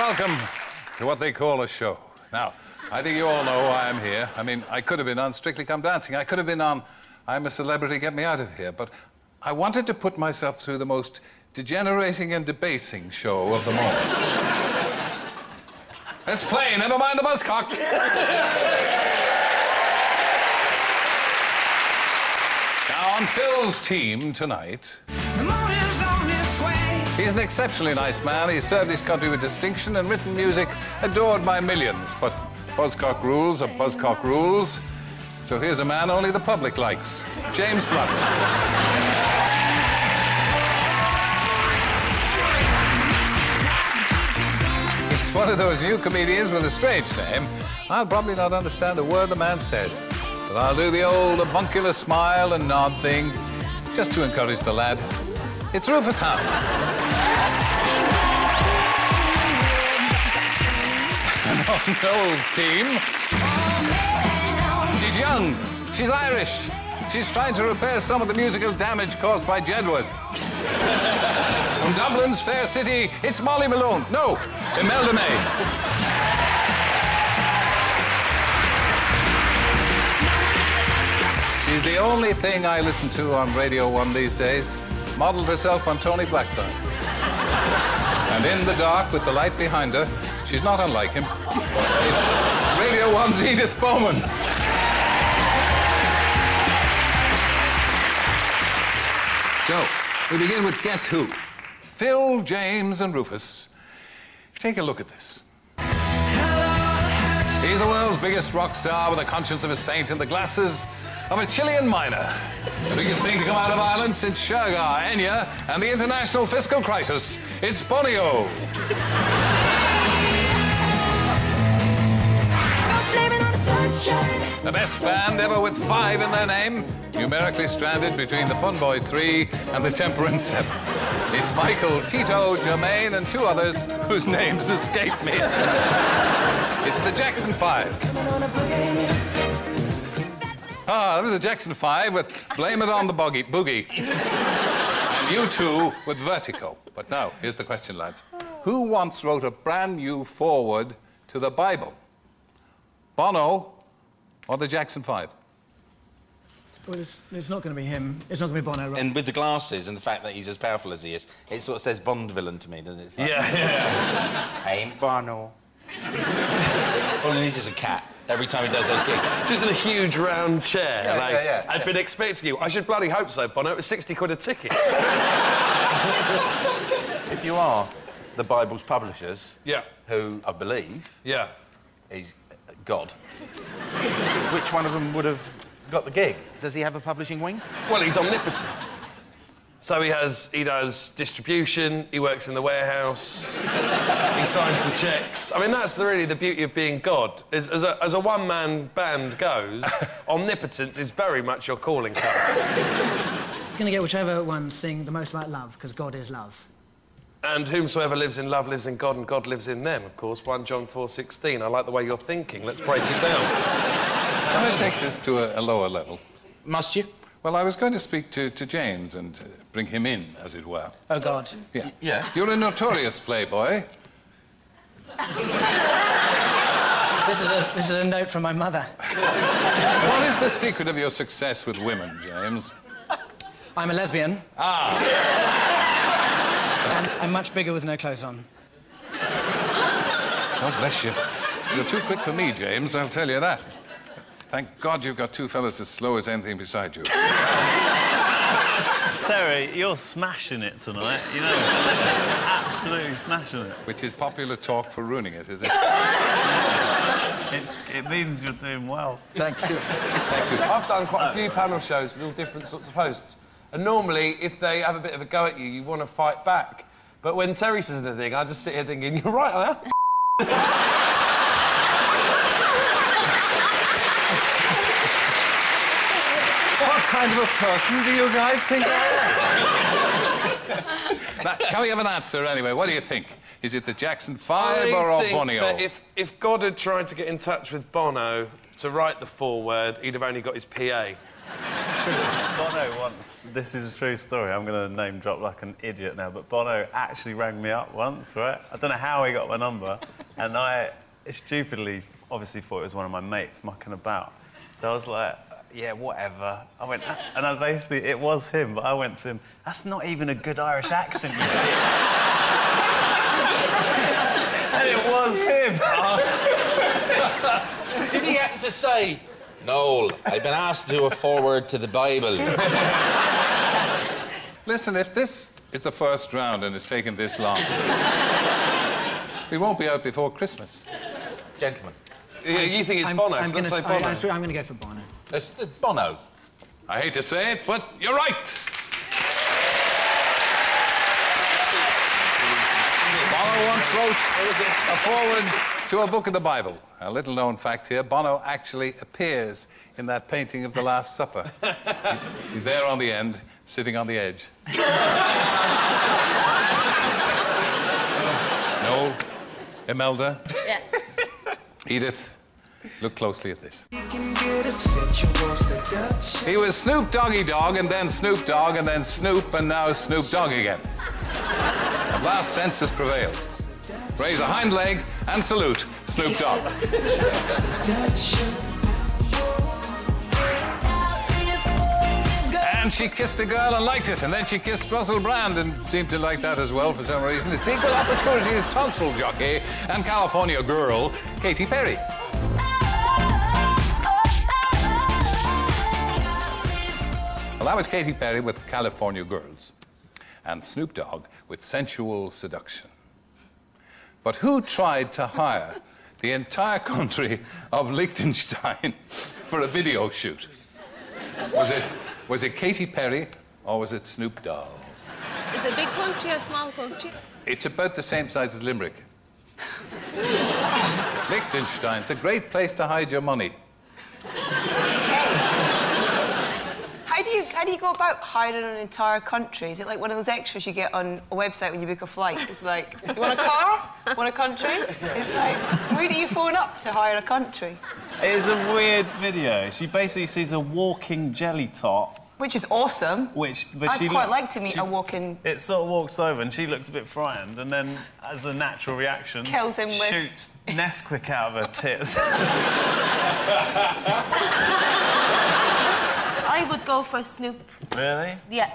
welcome to what they call a show. Now, I think you all know why I'm here. I mean, I could have been on Strictly Come Dancing. I could have been on I'm a Celebrity, Get Me Out of Here. But I wanted to put myself through the most degenerating and debasing show of them all. Let's play, never mind the Buzzcocks. Now, on Phil's team tonight... He's an exceptionally nice man. He's served his country with distinction and written music adored by millions. But Buzzcock rules are Buzzcock rules. So here's a man only the public likes. James Blunt. He's one of those new comedians with a strange name. I'll probably not understand a word the man says. But I'll do the old avuncular smile and nod thing just to encourage the lad. It's Rufus Hound. And on Noel's team, she's young, she's Irish, she's trying to repair some of the musical damage caused by Jedward. From Dublin's fair city, it's Molly Malone. No, Imelda May. She's the only thing I listen to on Radio 1 these days. Modelled herself on Tony Blackburn. And in the dark, with the light behind her, she's not unlike him. It's Radio 1's Edith Bowman. So, we begin with Guess Who? Phil, James and Rufus. Take a look at this. He's the world's biggest rock star with the conscience of a saint and the glasses of a Chilean miner. The biggest thing to come out of Ireland since Shergar, Enya and the international fiscal crisis. It's Bonio. The best band ever with 5 in their name, numerically stranded between the Fun Boy 3 and the Temperance 7. It's Michael, Tito, Jermaine and 2 others whose names escape me. It's the Jackson 5. Ah, that was a Jackson 5 with Blame It on the Boogie. And U2 with Vertigo. But now, here's the question, lads. Who once wrote a brand new foreword to the Bible? Bono or the Jackson 5? Well, it's not going to be him. It's not going to be Bono, right? And with the glasses and the fact that he's as powerful as he is, it sort of says Bond villain to me, doesn't it? It's like, yeah. I ain't Bono. All he needs is a cat every time he does those gigs. Just in a huge round chair. Yeah, I've been expecting you. I should bloody hope so, Bono. It was 60 quid a ticket. If you are the Bible's publishers, yeah, who I believe, yeah, is God, which one of them would have got the gig? Does he have a publishing wing? Well, he's omnipotent. So he does distribution, he works in the warehouse, he signs the checks. I mean, that's really the beauty of being God. As a one-man band goes, omnipotence is very much your calling card. It's going to get whichever one sing the most about love, because God is love. And whomsoever lives in love lives in God, and God lives in them, of course. 1 John 4:16. I like the way you're thinking. Let's break it down. Can I take this to a lower level? Must you? Well, I was going to speak to James and bring him in, as it were. Oh, God. Yeah. Yeah. You're a notorious playboy. This is a note from my mother. What is the secret of your success with women, James? I'm a lesbian. Ah. And I'm much bigger with no clothes on. God bless you. You're too quick for me, James, I'll tell you that. Thank God you've got 2 fellas as slow as anything beside you. Terry, you're smashing it tonight, you know. Absolutely smashing it. Which is popular talk for ruining it, is it? It means you're doing well. Thank you. Thank you. I've done quite a few panel shows with all different sorts of hosts. And normally, if they have a bit of a go at you, you want to fight back. But when Terry says anything, I just sit here thinking, you're right, I am. What kind of a person do you guys think I am? Now, can we have an answer anyway? What do you think? Is it the Jackson 5 or Bonio? I think that if God had tried to get in touch with Bono to write the foreword, he'd have only got his PA. Bono once, this is a true story, I'm going to name drop like an idiot now, but Bono actually rang me up once, right? I don't know how he got my number, and I stupidly obviously thought it was one of my mates mucking about. So I was like, yeah, whatever. I went, and I basically, it was him, but I went to him, that's not even a good Irish accent, you dick. And it was him. Did he happen to say, Noel, I've been asked to do a foreword to the Bible? Listen, if this is the first round and it's taken this long, we won't be out before Christmas. Gentlemen. You think it's Bono, so let's say Bono. I'm going to go for Bono. It's Bono. I hate to say it, but you're right. Bono once wrote a foreword to a book of the Bible. A little-known fact here, Bono actually appears in that painting of the Last Supper. He's there on the end, sitting on the edge. Noel, Imelda, Yeah. Edith, look closely at this. He was Snoop Doggy Dogg, and then Snoop Dogg, and then Snoop, and now Snoop Dogg again. At last, senses prevailed. Raise a hind leg and salute Snoop Dogg. And she kissed a girl and liked it, and then she kissed Russell Brand and seemed to like that as well for some reason. It's equal opportunities tonsil jockey and California girl, Katy Perry. Well, that was Katy Perry with California Girls, and Snoop Dogg with Sensual Seduction. But who tried to hire the entire country of Liechtenstein for a video shoot? Was it Katy Perry or was it Snoop Dogg? Is it a big country or a small country? It's about the same size as Limerick. Liechtenstein's a great place to hide your money. How do you go about hiring an entire country? Is it like one of those extras you get on a website when you book a flight? It's like, you want a car? Want a country? It's like, where do you phone up to hire a country? It's a weird video. She basically sees a walking jelly tot. Which is awesome. But I'd quite like to meet a walking... It sort of walks over and she looks a bit frightened and then, as a natural reaction... Kills him with... Shoots Nesquik out of her tits. I would go for Snoop. Really? Yeah.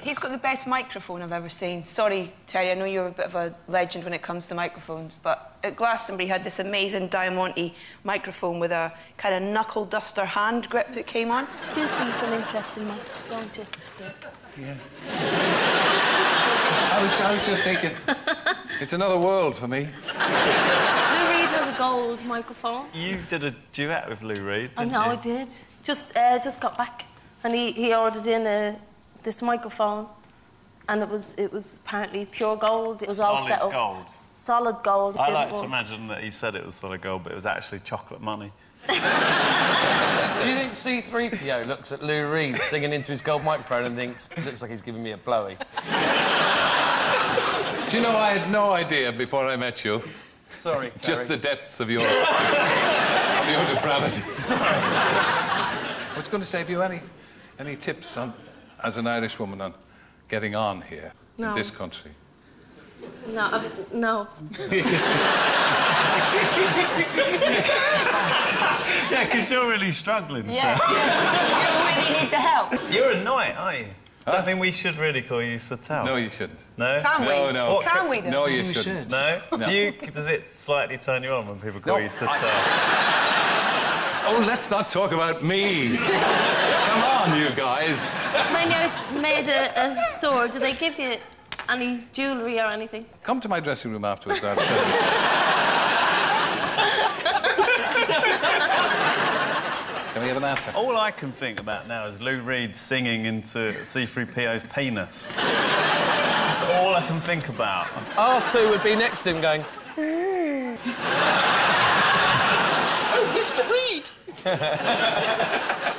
He's got the best microphone I've ever seen. Sorry, Terry, I know you're a bit of a legend when it comes to microphones, but at Glastonbury he had this amazing Diamante microphone with a kind of knuckle duster hand grip that came on. Do see some interesting mics, don't you? Yeah. I was just thinking, it's another world for me. Lou Reed has a gold microphone. You did a duet with Lou Reed, didn't I know, you? I did. Just got back, and he ordered in this microphone, and it was apparently pure gold. It was all set up. Gold. Solid gold. I like to imagine that he said it was solid gold, but it was actually chocolate money. Do you think C-3PO looks at Lou Reed singing into his gold microphone and thinks, looks like he's giving me a blowy? Do you know, I had no idea before I met you. Sorry, Terry. Just the depths of your depravity. Sorry. I was going to say, have you any tips on, as an Irish woman, on getting on here in this country? No, no. Yeah, because you're really struggling. Yeah, So. you really need the help. You're a knight, aren't you? Does that mean we should really call you Satel? No, you shouldn't. No? Can we? No. Can we, though? No, you shouldn't. No? No. Does it slightly turn you on when people call you Satel? Oh, let's not talk about me. Come on, you guys. When you made a sword, do they give you any jewellery or anything? Come to my dressing room afterwards. I'll show you. Can we have an answer? All I can think about now is Lou Reed singing into C-3PO's penis. That's all I can think about. R2 would be next to him going... Oh, Mr. Reed!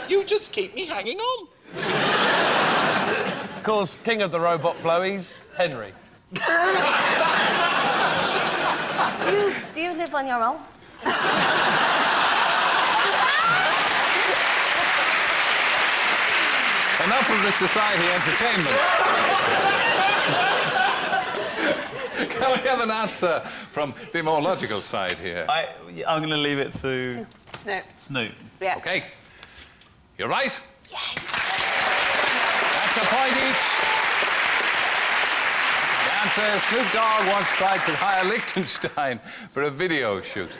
You just keep me hanging on. Of course, king of the robot blowies, Henry. Do you live on your own? Enough of the society entertainment. Can we have an answer from the more logical side here? I'm going to leave it to... Snoop. Snoop. Yeah. OK. You're right. Yes. That's a point each. The answer, Snoop Dogg once tried to hire Liechtenstein for a video shoot.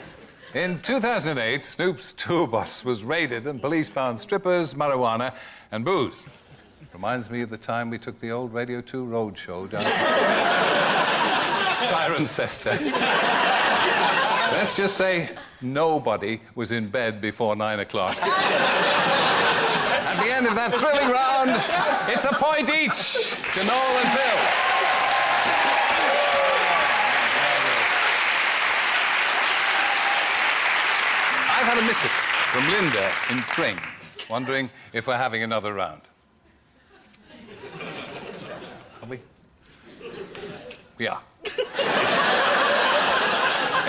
In 2008, Snoop's tour bus was raided and police found strippers, marijuana and booze. Reminds me of the time we took the old Radio 2 roadshow down to Cirencester. Let's just say nobody was in bed before 9 o'clock. At the end of that thrilling round, it's a point each to Noel and Phil. I've had a missive from Linda in Tring, wondering if we're having another round. Are we? We are.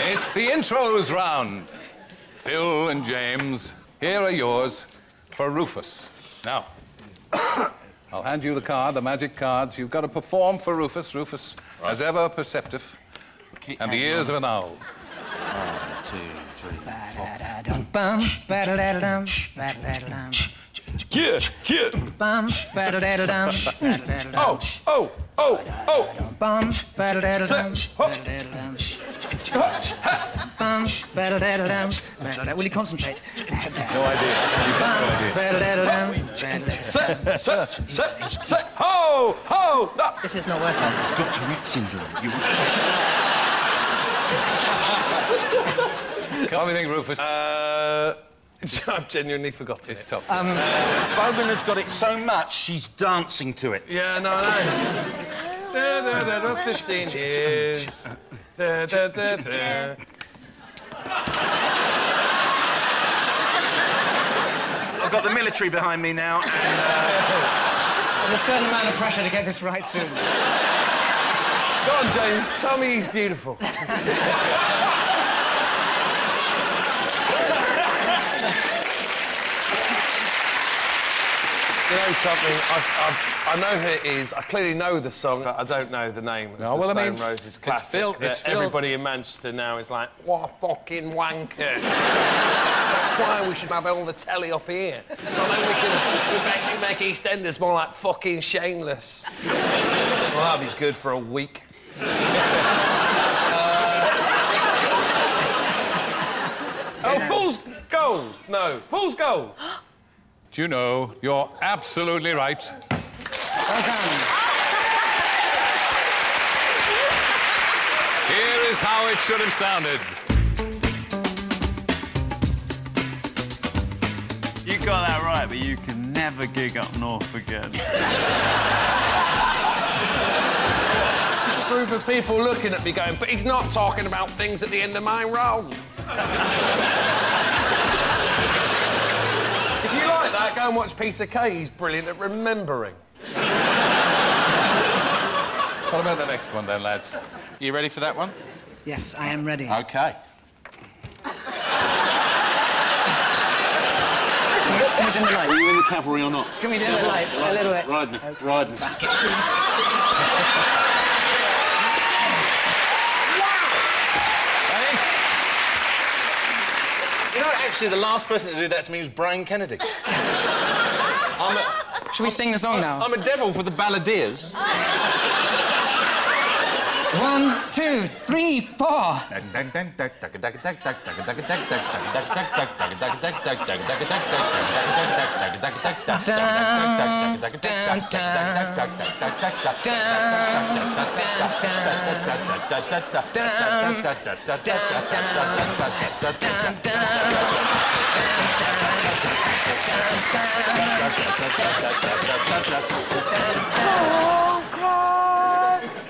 It's the intros round. Phil and James, here are yours for Rufus. Now, I'll hand you the card, the magic cards. You've got to perform for Rufus. Rufus, as ever, perceptive, and the ears of an owl. 1, 2, 3, 4. Bum, ba-da-da-da-dum, ba-da-da-da-dum. Yeah, yeah. Bum, ba-da-da-da-dum, ba-da-da-da-dum. Oh. Bum, ba-da-da-da-dum, ba-da-da-da-dum. Bum, ba-da-da-da-dum, ba-da-da-da. Will you concentrate? No idea. You've got no idea. Ba-da-da-da-dum, ba-da-da-da-dum. Set, ho, ho, no. This is not working. It's got Tourette syndrome. What do you think, Rufus? I've genuinely forgotten It's it. tough. Bowman has got it so much, she's dancing to it. Yeah, no, I know. 15 years. I've got the military behind me now, and... There's a certain amount of pressure to get this right soon. Go on, James, tell me he's beautiful. You know something? I know who it is. I clearly know the song, but I don't know the name of the Stone Roses classic. Everybody in Manchester now is like, what a fucking wanker. That's why we should have all the telly up here. So then we basically make EastEnders more like fucking shameless. Well, that'd be good for a week. Oh, Fool's Gold. No, Fool's Gold. Do you know, you're absolutely right. Well done. Here is how it should have sounded. You got that right, but you can never gig up north again. A group of people looking at me going, but he's not talking about things at the end of my road. If you like that, go and watch Peter Kay. He's brilliant at remembering. What about the next one, then, lads? You ready for that one? Yes, I am ready. OK. Can we dim the lights? Are you in the cavalry or not? Can we dim the lights a little bit? Riding. Okay. Riding. Back it, please. You know, actually, the last person to do that to me was Brian Kennedy. Should we sing the song now? I'm a devil for the balladeers. 1, 2, 3, 4.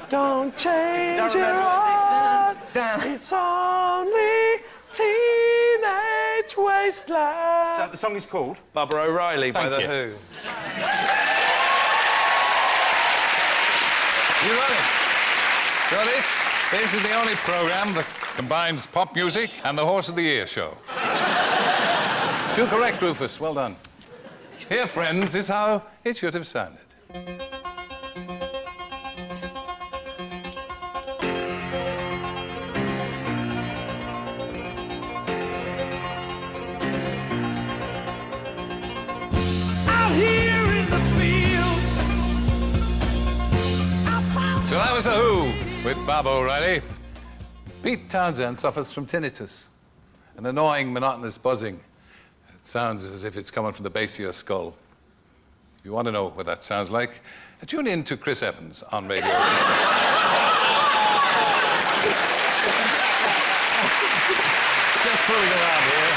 Don't change your heart. It's only teenage wasteland. So the song is called? Barbara O'Reilly by The Thank Who. You got it. So this is the only programme that combines pop music and the Horse of the Year show. Still correct, Rufus. Well done. Here, friends, is how it should have sounded. So that was The Who with Bob O'Reilly. Pete Townsend suffers from tinnitus, an annoying, monotonous buzzing. It sounds as if it's coming from the base of your skull. If you want to know what that sounds like, tune in to Chris Evans on radio. Just fooling around here.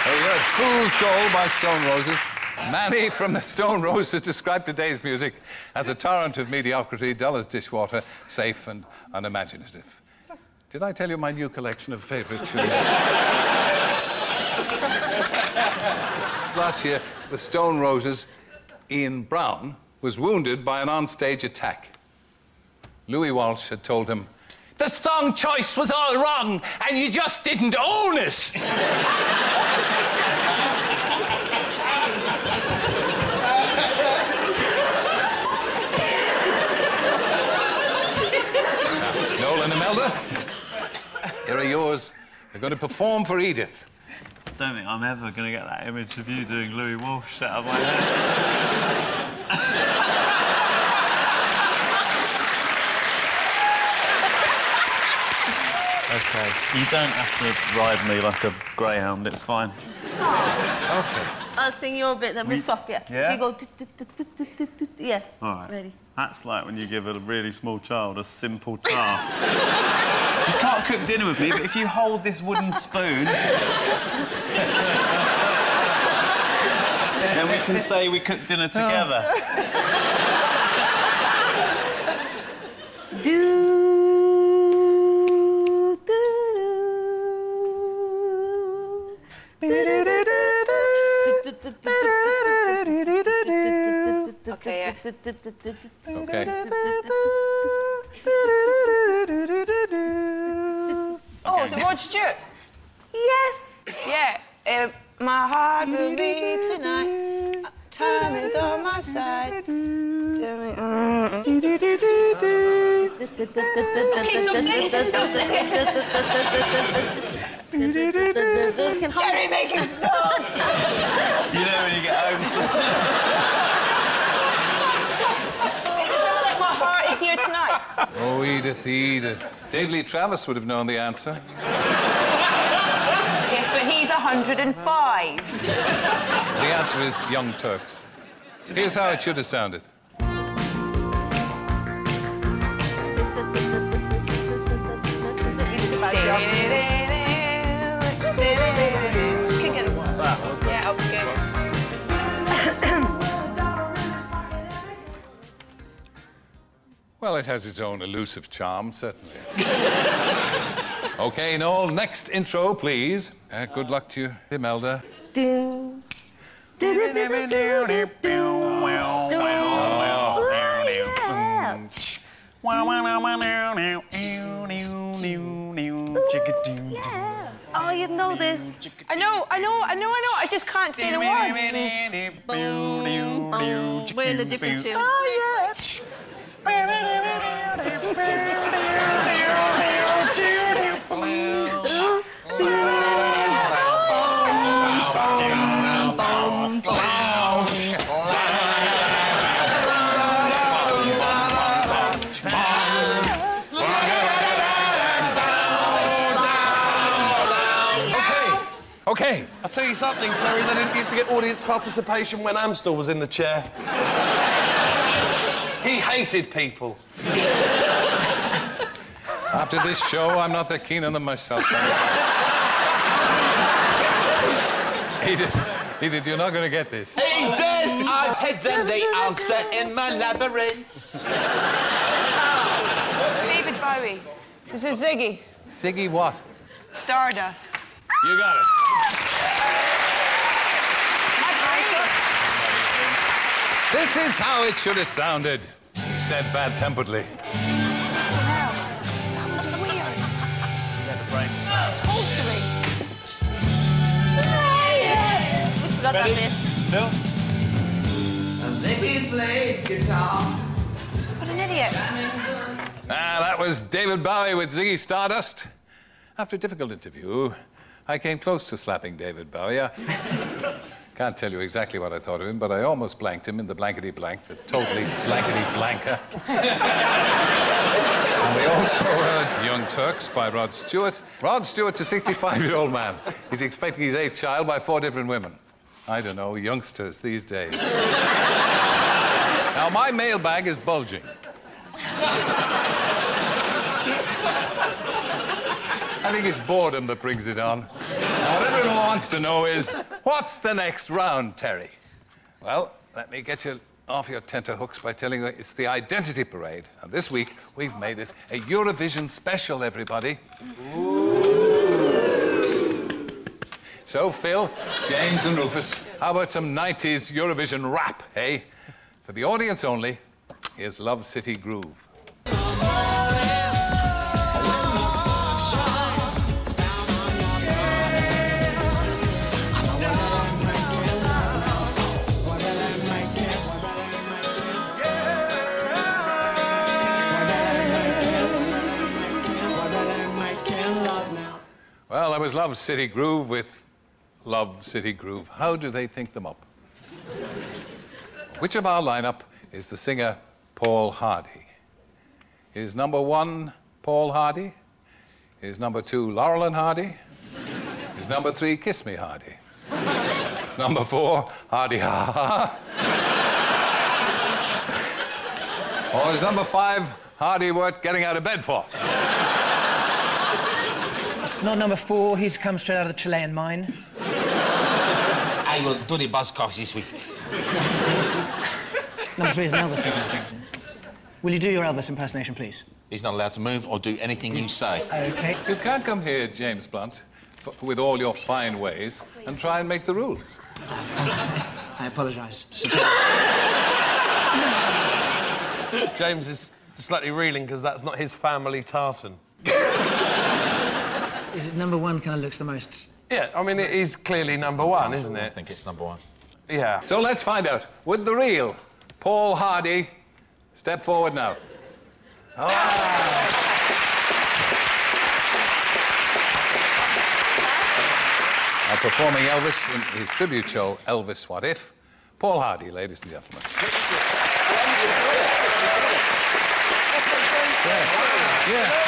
You heard Fool's Gold by Stone Roses. Manny from the Stone Roses described today's music as a torrent of mediocrity, dull as dishwater, safe and unimaginative. Did I tell you my new collection of favourite tunes? Last year, the Stone Roses' Ian Brown was wounded by an onstage attack. Louis Walsh had told him, "The song choice was all wrong, and you just didn't own it." Noel and Imelda, here are yours. They're going to perform for Edith. I don't think I'm ever going to get that image of you doing Louis Walsh out of my head. OK. You don't have to ride me like a greyhound, it's fine. OK. I'll sing your bit, then we'll swap, yeah? Yeah? You go... Yeah. All right. Ready. That's like when you give a really small child a simple task. You can't cook dinner with me, but if you hold this wooden spoon... then we can say we cooked dinner together. Okay, yeah. Okay. Oh, is it Rod Stewart? Yes! Yeah. My heart will beat tonight. Time is on my side. Okay, stop singing. Stop singing. Terry, make it stop. You know when you get home... My heart is here tonight. Oh, Edith, Edith. Dave Lee Travis would have known the answer. Yes, but he's 105. The answer is Young Turks. Here's how it should have sounded. Yeah, that was good. Well, it has its own elusive charm, certainly. OK, Noel, next intro, please. Good luck to you, Imelda. Oh, you know this. I know. I just can't say the words. We're in a different tune. Oh, yeah. OK. I'll tell you something, Terry, they didn't used to get audience participation when Amstel was in the chair. He hated people. After this show, I'm not that keen on them myself. Edith, you're not going to get this. Edith, I've hidden the answer in my labyrinth. It's David Bowie. This is Ziggy. Ziggy what? Stardust. You got it. This is how it should have sounded, he said bad-temperedly. That was weird. That's wholesome. We forgot that bit. Phil? he played guitar. What an idiot. That was David Bowie with Ziggy Stardust. After a difficult interview, I came close to slapping David Bowie. I can't tell you exactly what I thought of him, but I almost blanked him in the blankety-blank, the totally blankety-blanker. And we also heard Young Turks by Rod Stewart. Rod Stewart's a 65-year-old man. He's expecting his 8th child by 4 different women. I don't know, youngsters these days. Now, my mailbag is bulging. I think it's boredom that brings it on. Now, what everyone wants to know is, what's the next round, Terry? Well, let me get you off your tenterhooks by telling you it's the Identity Parade. And this week, we've made it a Eurovision special, everybody. Ooh. So, Phil, James and Rufus, how about some 90s Eurovision rap, eh? For the audience only, here's Love City Groove. Well, that was Love City Groove with Love City Groove. How do they think them up? Which of our lineup is the singer Paul Hardy? Is number 1 Paul Hardy? Is number 2 Laurel and Hardy? Is number 3 Kiss Me Hardy? Is number 4 Hardy Ha Ha? Or is number 5 Hardy worth getting out of bed for? It's not number 4. He's come straight out of the Chilean mine. I will do the Buzzcocks this week. Number 3 is an Elvis impersonation. Will you do your Elvis impersonation, please? He's not allowed to move or do anything you say. OK. You can't come here, James Blunt, with all your fine ways and try and make the rules. I apologise. James is slightly reeling because that's not his family tartan. Is it number 1 kind of looks the most... Yeah, I mean, it is clearly number 1, isn't it? I think it's number 1. Yeah. So let's find out. With the real Paul Hardy, step forward now. Oh. Now performing Elvis in his tribute show, Elvis What If, Paul Hardy, ladies and gentlemen. Yeah.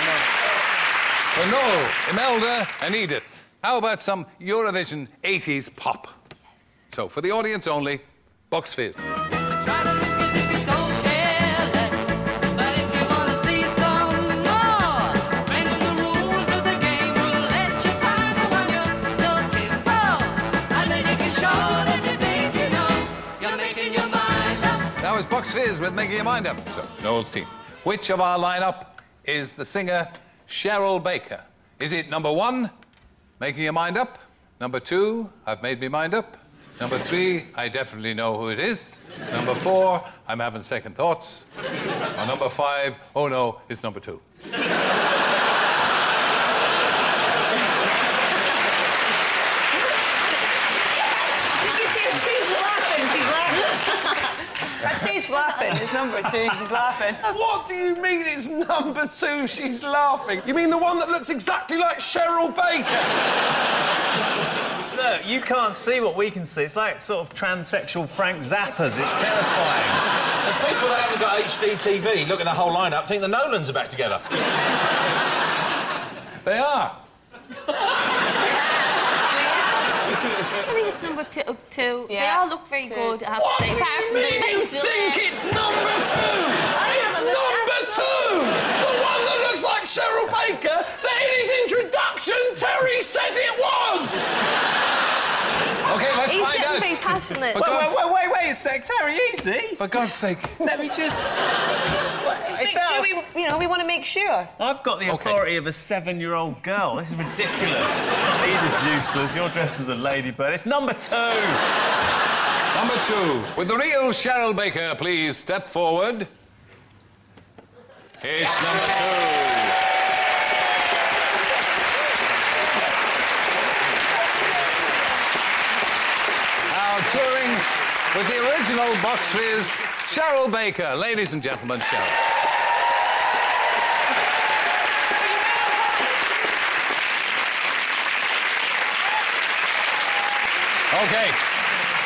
For Noel, Imelda and Edith, how about some Eurovision 80s pop? Yes. So, for the audience only, Box Fizz. Try to look as if you don't care less, but if you want to see some more, bring in the rules of the game. We'll let you find the one you're looking for, and then you can show that you think you know you're making your mind up. That was Box Fizz with Making Your Mind Up. So, Noel's team. Which of our lineup is the singer Cheryl Baker? Is it number 1, Making Your Mind Up? Number 2, I've Made Me Mind Up? Number 3, I definitely know who it is. Number 4, I'm having second thoughts. Or number 5, oh no, it's number 2. She's laughing. It's number 2. She's laughing. What do you mean it's number 2? She's laughing. You mean the one that looks exactly like Cheryl Baker? Look, you can't see what we can see. It's like sort of transsexual Frank Zappa's. It's terrifying. The people that haven't got HD TV, look at the whole lineup, think the Nolans are back together. They are. I think it's number 2. They Yeah. all look very good, I have to What say. do Apart you from the mean you pencil think there. it's number 2? It's number 2! The one that looks like Cheryl Baker that in his introduction Terry said it was! OK, let's He's find getting out. very passionate. Wait a sec, Terry, easy. For God's sake. Let me just... Make sure we want to make sure. I've got the authority of a 7-year-old girl. This is ridiculous. Edith's useless. You're dressed as a ladybird. It's number 2. Number 2. With the real Cheryl Baker, please step forward. It's number 2. Touring with the original final box fizz, Cheryl Baker. Ladies and gentlemen, Cheryl. OK.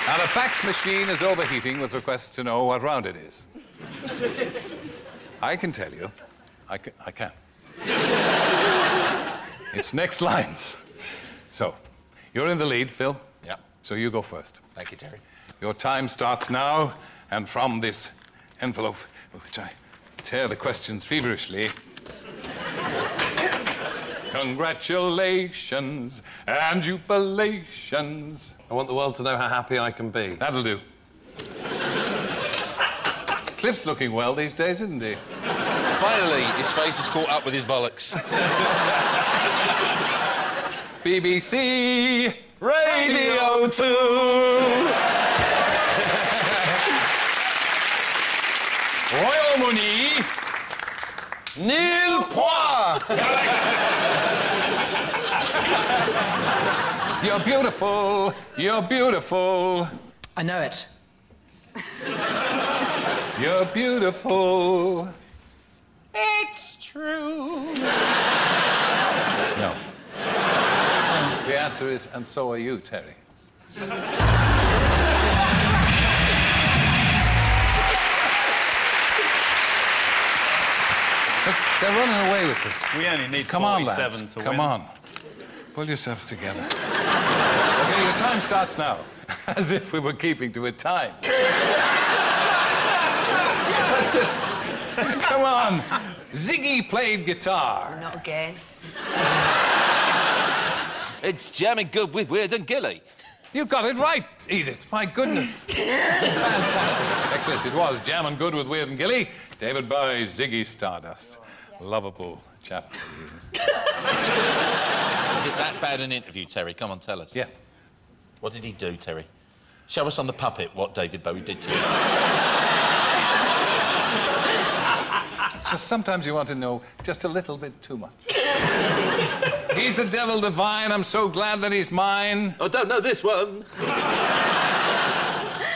Now, the fax machine is overheating with requests to know what round it is. I can tell you. I can. It's next lines. So, you're in the lead, Phil. Yeah. So you go first. Thank you, Terry. Your time starts now, and from this envelope, which I tear the questions feverishly. Congratulations and jubilations. I want the world to know how happy I can be. That'll do. Cliff's looking well these days, isn't he? Finally, his face is caught up with his bollocks. BBC Radio 2! Royaume-Uni. Nil point! You're beautiful. You're beautiful. I know it. You're beautiful. It's true. No. The answer is, and so are you, Terry. Look, they're running away with this. We only need Come on, 47 lads. to Come win. on. Pull yourselves together. OK, your time starts now. As if we were keeping to a time. That's it. Come on. Ziggy played guitar. Not again. It's jamming good with Weird and Gilly. You got it right, Edith. My goodness. Fantastic. Excellent. It was jamming good with Weird and Gilly. David Bowie's Ziggy Stardust. Lovable chap. Is it that bad an interview, Terry? Come on, tell us. Yeah. What did he do, Terry? Show us on the puppet what David Bowie did to you. Just sometimes you want to know just a little bit too much. He's the devil divine. I'm so glad that he's mine. I don't know this one.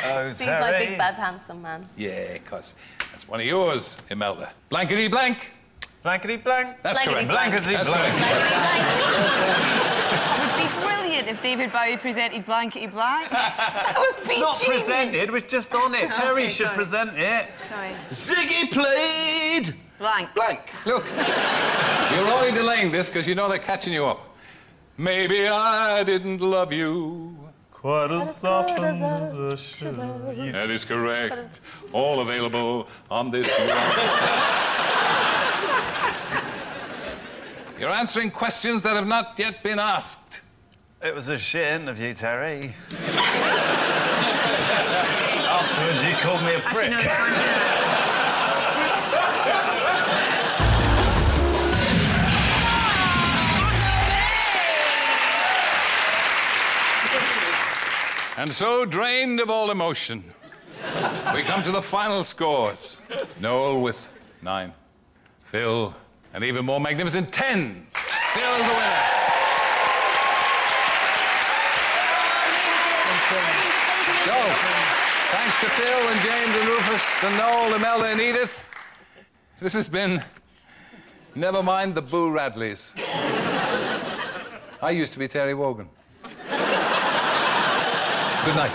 Oh, He's Terry. my big, bad, handsome man. Yeah, 'cause that's one of yours, Imelda. Blankety blank. Blankety blank. That's Blankety correct. blank. Blankety That's blank. correct. It would be brilliant if David Bowie presented Blankety Blank. That would be Not genius. presented, was just on it. Terry Okay, should sorry. present it. Sorry. Ziggy played... Blank. blank. Look, you're only delaying this because you know they're catching you up. Maybe I didn't love you. Quite as often as I should. That is correct. All available on this one. You're answering questions that have not yet been asked. It was a shit interview, Terry. Afterwards, you called me a prick. Actually, no, it's fine. And so, drained of all emotion, we come to the final scores. Noel with 9. Phil, an even more magnificent 10. Phil the winner. So, thanks to Phil and James and Rufus and Noel, Imelda and Edith, this has been Never Mind the Boo Radleys. I used to be Terry Wogan. Good night.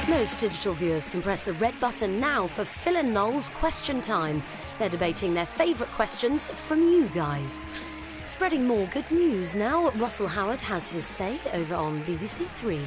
Most digital viewers can press the red button now for Phil and Noel's Question Time. They're debating their favourite questions from you guys. Spreading more good news now, Russell Howard has his say over on BBC 3.